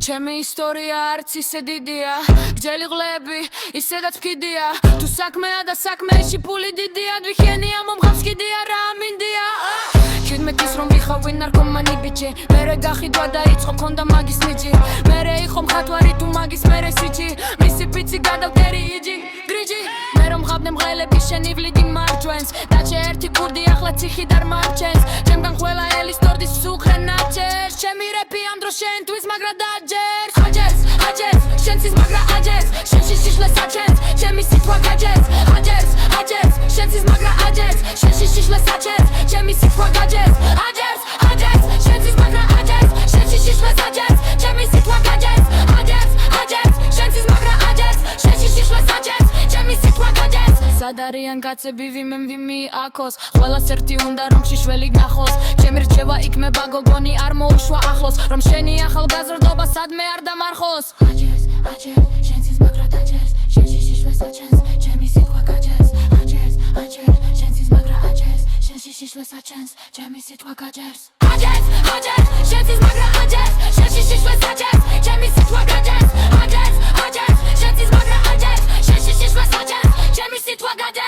ჩემი ისტორია არც ისე დიდია გრძელი ღლები ისედაც ფკიდია თუ საქმეა და საქმეში ფული დიდია დვიხენია მომღავს კიდია რა მინდია 17-ის რომ ვიხავი ნარკომანი ბიჭი მერე გახიდვა და იწყო მქონდა მაგის ნიჭი მერე იყო მხატვარი თუ მაგის მერე სიჭი მისი პიცი გადავდერი იჯი გრიჯი მე რომ მღავდე მღელები შენი ვლიდი მარჯვენს დაჩე ერთი კურდი ახლა ციხი და მარჩენს ჩემგან ყველა ელის თორდის სუხრე ნაჩერს ჩემი რეპი ამ დროს შენთვის მაგრა დაჯერს აჯერს შენთვის მაგრა აჯერს შენში შიშლე საჩენს ჩემი სიტყვა გაჯერს აჯერს შენთვის მაგრა აჯერს შენში შიშლე საჩენს ჩემი სიტყვა გაჯერს აჯერს შენთვის მაგრა აჯერს შენში შიშლე საჩენს ჩემი სიტყვა გაჯერს აჯერს შენთვის მაგრა აჯერს შენში შიშლე საჩენს ჩემი სიტყვა გაჯერს სადარიან კაცები ვიმემ აქოს ყველას ერთი უნდა რომ შიშველი ნახოს ჩემი რჩევა იქმება გოგონი არ მოუშვა ახლოს რომ შენი ახალგაზრდობა სადმე არ დამარხოს აჯერს შენთვის მაგრა დაჯერს შენში შიშლე საჩენს ჩემი სიტყვა გაჯერს აჯერს შენთვის მაგრა აჯერს შენში შიშლე საჩენს ჩემი სიტყვა გაჯერს აჯერს შენთვის მაგრა აჯერს შენში შიშლე საჩენს ჩემი სიტყვა გაჯერს აჯერს შენთვის მაგრა აჯერს შენში შიშლე საჩენს ჩემი სიტყვა გაჯერს